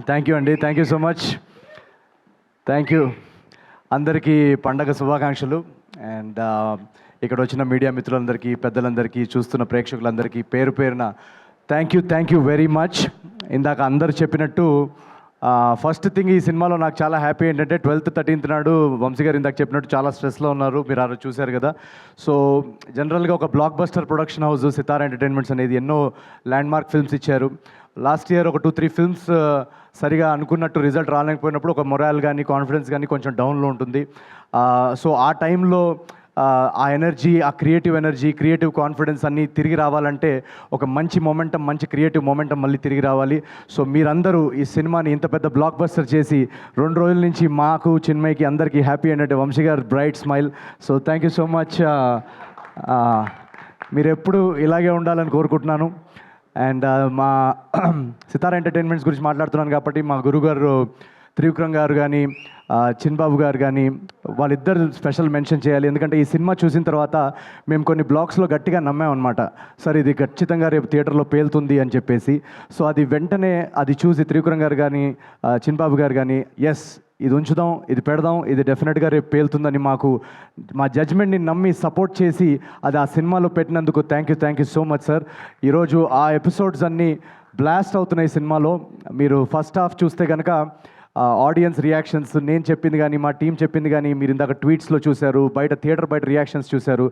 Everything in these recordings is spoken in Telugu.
థ్యాంక్ యూ అండి, thank you so much. Thank you. అందరికీ పండగ శుభాకాంక్షలు. అండ్ ఇక్కడ వచ్చిన మీడియా మిత్రులందరికీ, పెద్దలందరికీ, చూస్తున్న ప్రేక్షకులందరికీ పేరు పేరున థ్యాంక్ యూ వెరీ మచ్. ఇందాక అందరు చెప్పినట్టు ఫస్ట్ థింగ్ ఈ సినిమాలో నాకు చాలా హ్యాపీ ఏంటంటే 12th 13th నాడు వంశీ గారు ఇందాక చెప్పినట్టు చాలా స్ట్రెస్లో ఉన్నారు, మీరు ఆ రోజు చూశారు కదా. సో జనరల్గా ఒక బ్లాక్ బస్టర్ ప్రొడక్షన్ హౌస్ సితారా ఎంటర్టైన్మెంట్స్ అనేది ఎన్నో ల్యాండ్ మార్క్ ఫిల్మ్స్ ఇచ్చారు. లాస్ట్ ఇయర్ ఒక 2-3 ఫిల్మ్స్ సరిగా అనుకున్నట్టు రిజల్ట్ రాలేకపోయినప్పుడు ఒక మొరాల్ కానీ కాన్ఫిడెన్స్ కానీ కొంచెం డౌన్లో ఉంటుంది. సో ఆ టైంలో ఆ ఎనర్జీ, ఆ క్రియేటివ్ ఎనర్జీ, క్రియేటివ్ కాన్ఫిడెన్స్ అన్నీ తిరిగి రావాలంటే ఒక మంచి మొమెంటం, మంచి క్రియేటివ్ మొమెంటం మళ్ళీ తిరిగి రావాలి. సో మీరందరూ ఈ సినిమాని ఇంత పెద్ద బ్లాక్ బస్టర్ చేసి 2 రోజుల నుంచి మాకు, చిన్మయ్కి, అందరికీ హ్యాపీ ఏంటంటే వంశీ గారు bright smile. So thank you so much. మీరు ఎప్పుడు ఇలాగే ఉండాలని కోరుకుంటున్నాను. అండ్ మా సితారా ఎంటర్టైన్మెంట్స్ గురించి మాట్లాడుతున్నాను కాబట్టి మా గురుగారు త్రివిక్రమ్ గారు కానీ, చిన్బాబు గారు కానీ, వాళ్ళిద్దరు స్పెషల్ మెన్షన్ చేయాలి. ఎందుకంటే ఈ సినిమా చూసిన తర్వాత మేము కొన్ని బ్లాగ్స్లో గట్టిగా నమ్మామన్నమాట, సార్ ఇది ఖచ్చితంగా రేపు థియేటర్లో పేలుతుంది అని చెప్పేసి. సో అది వెంటనే అది చూసి త్రివిక్రమ్ గారు కానీ, చిన్బాబు గారు కానీ, ఎస్ ఇది ఉంచుదాం, ఇది పెడదాం, ఇది డెఫినెట్గా రేపు పేలుతుందని మా జడ్జ్మెంట్ని నమ్మి సపోర్ట్ చేసి అది ఆ సినిమాలో పెట్టినందుకు thank you so much sir. ఈరోజు ఆ ఎపిసోడ్స్ అన్నీ బ్లాస్ట్ అవుతున్నాయి సినిమాలో. మీరు ఫస్ట్ హాఫ్ చూస్తే కనుక ఆడియన్స్ రియాక్షన్స్, నేను చెప్పింది కానీ, మా టీం చెప్పింది కానీ, మీరు ఇందాక ట్వీట్స్లో చూశారు, థియేటర్ బయట రియాక్షన్స్ చూశారు.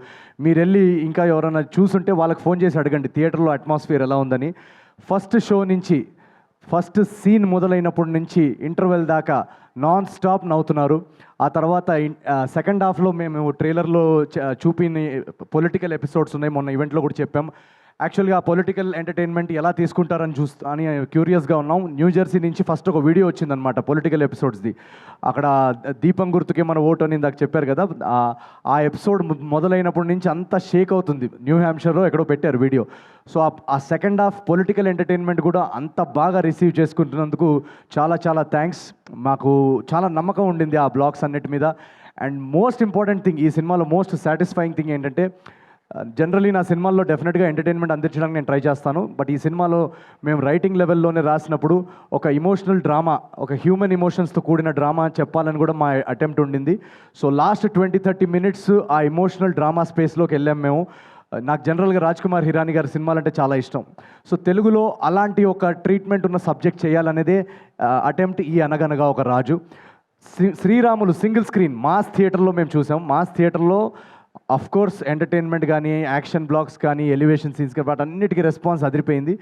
మీరు వెళ్ళి ఇంకా ఎవరైనా చూసుంటే వాళ్ళకి ఫోన్ చేసి అడగండి థియేటర్లో అట్మాస్ఫియర్ ఎలా ఉందని. ఫస్ట్ షో నుంచి, ఫస్ట్ సీన్ మొదలైనప్పటి నుంచి ఇంటర్వెల్ దాకా నాన్ స్టాప్ నవ్వుతున్నారు. ఆ తర్వాత సెకండ్ హాఫ్లో మేము ట్రైలర్లో చూపిన పొలిటికల్ ఎపిసోడ్స్ ఉన్నాయి, మొన్న ఈవెంట్లో కూడా చెప్పాం. యాక్చువల్గా ఆ పొలిటికల్ ఎంటర్టైన్మెంట్ ఎలా తీసుకుంటారని అని క్యూరియస్గా ఉన్నాం. న్యూజెర్సీ నుంచి ఫస్ట్ ఒక వీడియో వచ్చిందనమాట పొలిటికల్ ఎపిసోడ్స్ది. అక్కడ దీపం గుర్తుకే మన ఓటు అని ఇందాక చెప్పారు కదా, ఆ ఎపిసోడ్ మొదలైనప్పటి నుంచి అంతా షేక్ అవుతుంది. న్యూ హ్యాంప్షైర్లో ఎక్కడో పెట్టారు వీడియో. సో ఆ సెకండ్ హాఫ్ పొలిటికల్ ఎంటర్టైన్మెంట్ కూడా అంత బాగా రిసీవ్ చేసుకుంటున్నందుకు చాలా థ్యాంక్స్. మాకు చాలా నమ్మకం ఉండింది ఆ బ్లాగ్స్ అన్నిటి మీద. అండ్ మోస్ట్ ఇంపార్టెంట్ థింగ్, ఈ సినిమాలో మోస్ట్ సాటిస్ఫైయింగ్ థింగ్ ఏంటంటే, జనరలీ నా సినిమాల్లో డెఫినెట్గా ఎంటర్టైన్మెంట్ అందించడానికి నేను ట్రై చేస్తాను. బట్ ఈ సినిమాలో మేము రైటింగ్ లెవెల్లోనే రాసినప్పుడు ఒక ఇమోషనల్ డ్రామా, ఒక హ్యూమన్ ఇమోషన్స్తో కూడిన డ్రామా చెప్పాలని కూడా మా అటెంప్ట్ ఉండింది. సో లాస్ట్ 20-30 మినిట్స్ ఆ ఇమోషనల్ డ్రామా స్పేస్లోకి వెళ్ళాం మేము. నాకు జనరల్గా రాజ్ కుమార్ హిరానీ గారి సినిమాలంటే చాలా ఇష్టం. సో తెలుగులో అలాంటి ఒక ట్రీట్మెంట్ ఉన్న సబ్జెక్ట్ చేయాలనేదే అటెంప్ట్ ఈ అనగనగా ఒక రాజు. శ్రీరాములు సింగిల్ స్క్రీన్ మాస్ థియేటర్లో మేము చూసాం. మాస్ థియేటర్లో అఫ్ కోర్స్ ఎంటర్టైన్మెంట్ కానీ, యాక్షన్ బ్లాక్స్ కానీ, ఎలివేషన్ సీన్స్ కానీ, వాటన్నిటికీ రెస్పాన్స్ అదిరిపోయింది.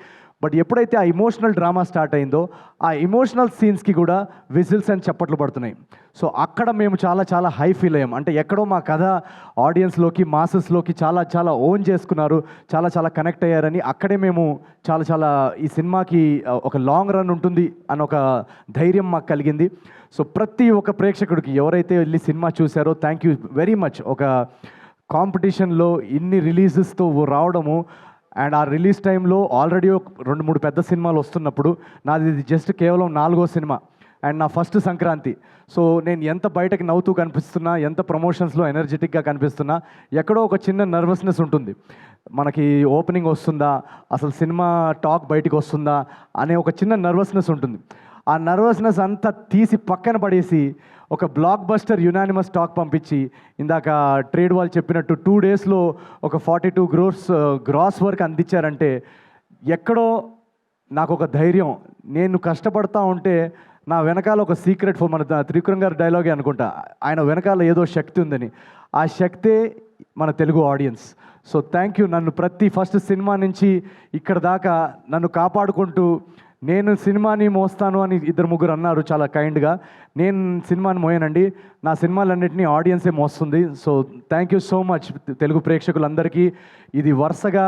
బట్ ఎప్పుడైతే ఆ ఇమోషనల్ డ్రామా స్టార్ట్ అయిందో, ఆ ఇమోషనల్ సీన్స్కి కూడా విజిల్స్ అని చప్పట్లు పడుతున్నాయి. సో అక్కడ మేము చాలా హై ఫీల్ అయ్యాం. అంటే ఎక్కడో మా కథ ఆడియన్స్లోకి, మాసెస్లోకి చాలా ఓన్ చేసుకున్నారు, చాలా కనెక్ట్ అయ్యారని అక్కడే మేము చాలా ఈ సినిమాకి ఒక లాంగ్ రన్ ఉంటుంది అని ఒక ధైర్యం మాకు కలిగింది. సో ప్రతి ఒక్క ప్రేక్షకుడికి ఎవరైతే వెళ్ళి సినిమా చూశారో థ్యాంక్ యూ వెరీ మచ్. ఒక కాంపిటీషన్లో ఇన్ని రిలీజెస్తో రావడము, అండ్ ఆ రిలీజ్ టైంలో ఆల్రెడీ 2-3 పెద్ద సినిమాలు వస్తున్నప్పుడు నాది ఇది జస్ట్ కేవలం 4వ సినిమా అండ్ నా ఫస్ట్ సంక్రాంతి. సో నేను ఎంత బయటకు నవ్వుతూ కనిపిస్తున్నా, ఎంత ప్రమోషన్స్లో ఎనర్జెటిక్గా కనిపిస్తున్నా, ఎక్కడో ఒక చిన్న నర్వస్నెస్ ఉంటుంది. మనకి ఓపెనింగ్ వస్తుందా, అసలు సినిమా టాక్ బయటికి వస్తుందా అనే ఒక చిన్న నర్వస్నెస్ ఉంటుంది. ఆ నర్వస్నెస్ అంతా తీసి పక్కన పడేసి ఒక బ్లాక్ బస్టర్ యునానిమస్ టాక్ పంపించి, ఇందాక ట్రేడ్ వాళ్ళు చెప్పినట్టు 2 డేస్లో ఒక 42 crores గ్రాస్ వర్క్ అందించారంటే ఎక్కడో నాకు ఒక ధైర్యం. నేను కష్టపడతా ఉంటే నా వెనకాల ఒక సీక్రెట్, మన త్రివిక్రమ్ గారి డైలాగే అనుకుంటా, ఆయన వెనకాల ఏదో శక్తి ఉందని. ఆ శక్తే మన Telugu audience. So thank you. నన్ను ప్రతి ఫస్ట్ సినిమా నుంచి ఇక్కడ దాకా నన్ను కాపాడుకుంటూ, నేను సినిమాని మోస్తాను అని 2-3 అన్నారు చాలా కైండ్గా. నేను సినిమాని మోయనండి, నా సినిమాలన్నింటినీ ఆడియన్సే మోస్తుంది. So thank you so much Telugu ప్రేక్షకులందరికీ. ఇది వరుసగా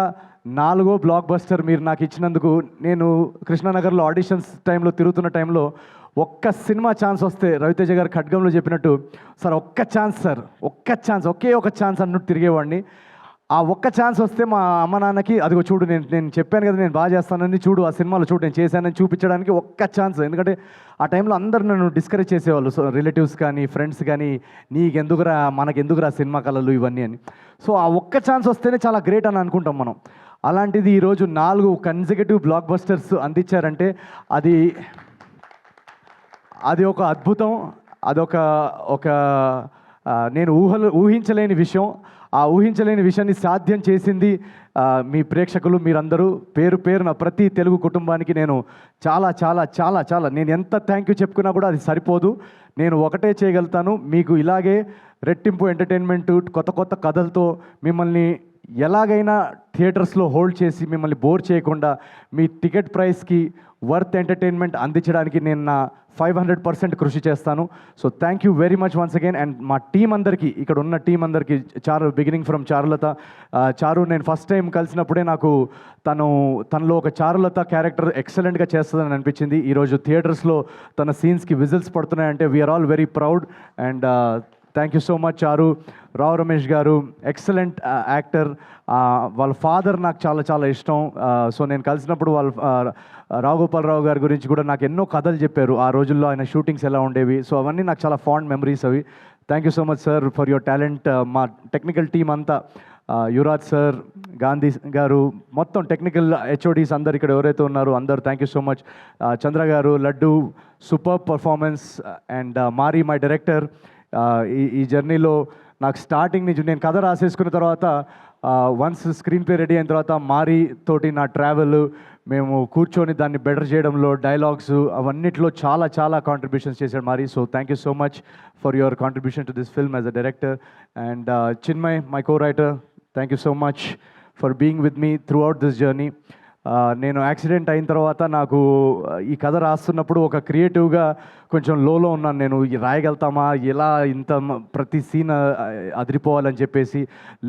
4వ బ్లాక్ బస్టర్ మీరు నాకు ఇచ్చినందుకు. నేను కృష్ణానగర్లో ఆడిషన్స్ టైంలో తిరుగుతున్న టైంలో ఒక్క సినిమా ఛాన్స్ వస్తే, రవితేజ గారు ఖడ్గంలో చెప్పినట్టు, సార్ ఒక్క ఛాన్స్ సార్, ఒకే ఒక ఛాన్స్ అన్నట్టు తిరిగేవాడిని. ఆ ఒక్క ఛాన్స్ వస్తే మా అమ్మ నాన్నకి, అదిగో చూడు నేను చెప్పాను కదా నేను బాగా చేస్తానని, చూడు ఆ సినిమాలో చూడు నేను చేశానని చూపించడానికి ఒక్క ఛాన్స్. ఎందుకంటే ఆ టైంలో అందరూ నన్ను డిస్కరేజ్ చేసేవాళ్ళు, సో రిలేటివ్స్ కానీ, ఫ్రెండ్స్ కానీ, మనకెందుకురా సినిమా కళలు ఇవన్నీ అని. సో ఆ ఒక్క ఛాన్స్ వస్తేనే చాలా గ్రేట్ అని అనుకుంటాం మనం. అలాంటిది ఈరోజు 4 కన్సిక్యూటివ్ బ్లాక్ బస్టర్స్ అందించారంటే అది అది ఒక అద్భుతం, అదొక ఒక నేను ఊహించలేని విషయం. ఆ ఊహించలేని విషయాన్ని సాధ్యం చేసింది మీ ప్రేక్షకులు, మీరందరూ. పేరు పేరున ప్రతి తెలుగు కుటుంబానికి నేను చాలా చాలా చాలా చాలా నేను ఎంత థ్యాంక్ యూ చెప్పుకున్నా కూడా అది సరిపోదు. నేను ఒకటే చేయగలుగుతాను, మీకు ఇలాగే రెట్టింపు ఎంటర్టైన్మెంట్ కొత్త కొత్త కథలతో మిమ్మల్ని ఎలాగైనా థియేటర్స్లో హోల్డ్ చేసి మిమ్మల్ని బోర్ చేయకుండా మీ టికెట్ ప్రైస్కి వర్త్ ఎంటర్టైన్మెంట్ అందించడానికి నేను నా 500% కృషి చేస్తాను. So thank you very much once again. And మా టీం అందరికీ, ఇక్కడ ఉన్న టీం అందరికీ, బిగినింగ్ ఫ్రమ్ చారులత. చారు నేను ఫస్ట్ టైం కలిసినప్పుడే నాకు తనలో ఒక చారులత క్యారెక్టర్ ఎక్సలెంట్గా చేస్తుందని అనిపించింది. ఈరోజు థియేటర్స్లో తన సీన్స్కి విజిల్స్ పడుతున్నాయంటే we are all very proud. And thank you so much Charu. Rao Ramesh గారు ఎక్సలెంట్ యాక్టర్. వాళ్ళ ఫాదర్ నాకు చాలా చాలా ఇష్టం. సో నేను కలిసినప్పుడు రావు గోపాలరావు గారి గురించి కూడా నాకు ఎన్నో కథలు చెప్పారు. ఆ రోజుల్లో ఆయన షూటింగ్స్ ఎలా ఉండేవి. సో అవన్నీ నాకు చాలా ఫాండ్ మెమరీస్ అవి. Thank you so much sir for your talent. మా టెక్నికల్ టీం అంతా, యువరాజ్ సార్, గాంధీ గారు, మొత్తం టెక్నికల్ హెచ్ఓడీస్ అందరు ఇక్కడ ఎవరైతే ఉన్నారో అందరు thank you so much. Chandra గారు, Laddu, super performance. And Mari my director. ఈ జర్నీలో నాకు స్టార్టింగ్ నుంచి నేను కథ రాసేసుకున్న తర్వాత వన్స్ స్క్రీన్ ప్లే రెడీ అయిన తర్వాత మారీ తోటి నా ట్రావెల్, మేము కూర్చొని దాన్ని బెటర్ చేయడంలో, డైలాగ్స్ అవన్నిట్లో చాలా చాలా కాంట్రిబ్యూషన్స్ చేశాడు Mari. So thank you so much for your contribution to this film as a director. And Chinmay, my co writer, thank you so much for being with me throughout this journey. నేను యాక్సిడెంట్ అయిన తర్వాత నాకు ఈ కథ రాస్తున్నప్పుడు ఒక క్రియేటివ్గా కొంచెం లోలో ఉన్నాను. నేను రాయగలుగుతామా, ఎలా ఇంత ప్రతి సీన్ అదిరిపోవాలని చెప్పేసి,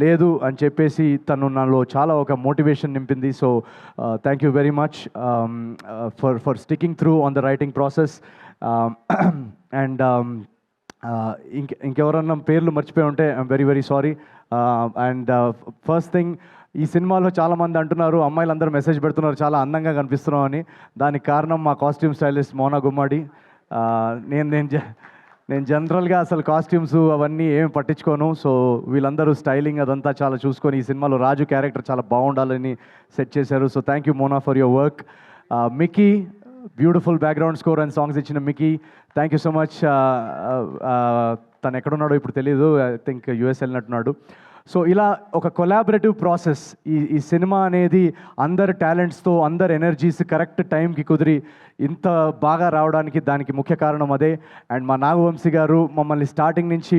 లేదు అని చెప్పేసి తను నాలో చాలా ఒక మోటివేషన్ నింపింది. So thank you very much for sticking through on the writing process. And ఇంకెవరన్నా పేర్లు మర్చిపోయి ఉంటే I'm very very sorry. And first thing, ఈ సినిమాలో చాలామంది అంటున్నారు, అమ్మాయిలందరూ మెసేజ్ పెడుతున్నారు చాలా అందంగా కనిపిస్తున్నాం అని. దానికి కారణం మా కాస్ట్యూమ్ స్టైలిస్ట్ మోనా గుమ్మడి. నేను జనరల్గా అసలు కాస్ట్యూమ్స్ అవన్నీ ఏమి పట్టించుకోను. సో వీళ్ళందరూ స్టైలింగ్ అదంతా చాలా చూసుకొని ఈ సినిమాలో రాజు క్యారెక్టర్ చాలా బాగుండాలని సెట్ చేశారు. So thank you Mona for your work. Mickey, beautiful background score and songs ఇచ్చిన Mickey, thank you so much. తను ఎక్కడున్నాడో ఇప్పుడు తెలియదు, ఐ థింక్ యూఎస్ వెళ్ళినట్టున్నాడు. సో ఇలా ఒక కొలాబరేటివ్ ప్రాసెస్. ఈ సినిమా అనేది అందరి టాలెంట్స్తో, అందరి ఎనర్జీస్ కరెక్ట్ టైంకి కుదిరి ఇంత బాగా రావడానికి దానికి ముఖ్య కారణం అదే. అండ్ మా నాగవంశీ గారు మమ్మల్ని స్టార్టింగ్ నుంచి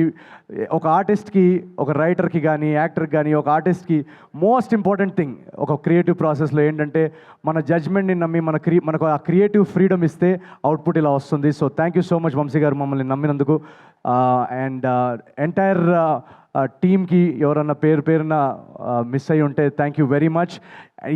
ఒక ఆర్టిస్ట్కి, ఒక రైటర్కి కానీ, యాక్టర్కి కానీ, ఒక ఆర్టిస్ట్కి మోస్ట్ ఇంపార్టెంట్ థింగ్ ఒక క్రియేటివ్ ప్రాసెస్లో ఏంటంటే మన జడ్జ్మెంట్ని నమ్మి మనకు ఆ క్రియేటివ్ ఫ్రీడమ్ ఇస్తే అవుట్పుట్ ఇలా వస్తుంది. So thank you so much Vamsi గారు మమ్మల్ని నమ్మినందుకు. అండ్ ఎంటైర్ టీమ్కి ఎవరన్నా పేరున మిస్ అయ్యి ఉంటే థ్యాంక్ యూ వెరీ మచ్.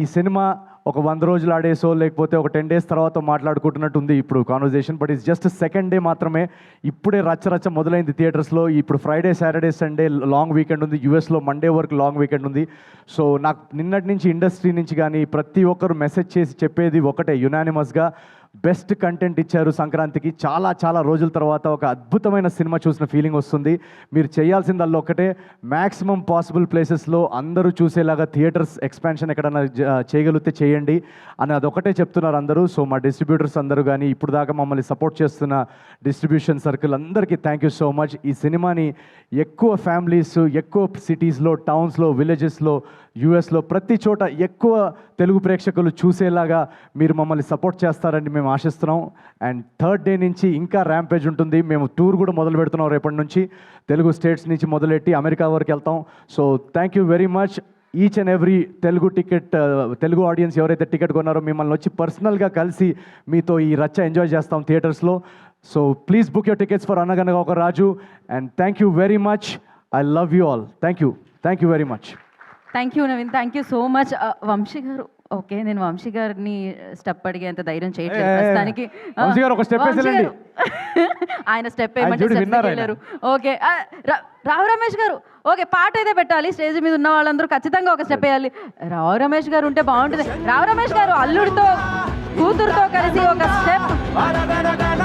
ఈ సినిమా ఒక 100 రోజులు ఆడేసో లేకపోతే ఒక 10 days తర్వాత మాట్లాడుకుంటున్నట్టు ఉంది ఇప్పుడు conversation, but it's just second day మాత్రమే. ఇప్పుడే రచ్చ మొదలైంది థియేటర్స్లో. ఇప్పుడు Friday, Saturday, Sunday long weekend ఉంది. యూఎస్లో మండే వరకు లాంగ్ వీకెండ్ ఉంది. సో నాకు నిన్నటి నుంచి ఇండస్ట్రీ నుంచి కానీ ప్రతి ఒక్కరు మెసేజ్ చేసి చెప్పేది ఒకటే, యునానిమస్గా బెస్ట్ కంటెంట్ ఇచ్చారు సంక్రాంతికి. చాలా చాలా రోజుల తర్వాత ఒక అద్భుతమైన సినిమా చూసిన ఫీలింగ్ వస్తుంది. మీరు చేయాల్సిందల్లా ఒకటే, మ్యాక్సిమం పాసిబుల్ ప్లేసెస్లో అందరూ చూసేలాగా థియేటర్స్ ఎక్స్పాన్షన్ ఎక్కడన్నా చేయగలిగితే చేయండి అని అదొకటే చెప్తున్నారు అందరూ. సో మా డిస్ట్రిబ్యూటర్స్ అందరూ కానీ, ఇప్పుడు దాకా మమ్మల్ని సపోర్ట్ చేస్తున్న డిస్ట్రిబ్యూషన్ సర్కిల్ అందరికీ థ్యాంక్ యూ సో మచ్. ఈ సినిమాని ఎక్కువ ఫ్యామిలీస్, ఎక్కువ సిటీస్లో, టౌన్స్లో, విలేజెస్లో, యూఎస్లో ప్రతి చోట ఎక్కువ తెలుగు ప్రేక్షకులు చూసేలాగా మీరు మమ్మల్ని సపోర్ట్ చేస్తారని మేము ఆశిస్తున్నాం. అండ్ థర్డ్ డే నుంచి ఇంకా ర్యాంపేజ్ ఉంటుంది. మేము టూర్ కూడా మొదలు పెడుతున్నాం రేపటి నుంచి. తెలుగు స్టేట్స్ నుంచి మొదలెట్టి అమెరికా వరకు వెళ్తాం. So thank you very much each and every Telugu audience ఎవరైతే టికెట్ కొన్నారో మిమ్మల్ని వచ్చి పర్సనల్గా కలిసి మీతో ఈ రచ్చ ఎంజాయ్ చేస్తాం థియేటర్స్లో. So please book your tickets for Anaganaga Oka Raju. And thank you very much. I love you all. Thank you very much. Thank you Naveen, thank you so much. Vamsi garu, okay నేను వంశీ గారిని స్టెప్ అడిగేంత ధైర్యం చేయట్లేదు ప్రస్తుతానికి. ఆయన స్టెప్ ఏమంటారు? ఓకే రావు రమేష్ గారు, ఓకే పాట అయితే పెట్టాలి. స్టేజ్ మీద ఉన్న వాళ్ళందరూ ఖచ్చితంగా ఒక స్టెప్ వేయాలి. రావు రమేష్ గారు ఉంటే బాగుంటుంది. రావు రమేష్ గారు అల్లుడితో కూతురుతో కలిసి ఒక స్టెప్.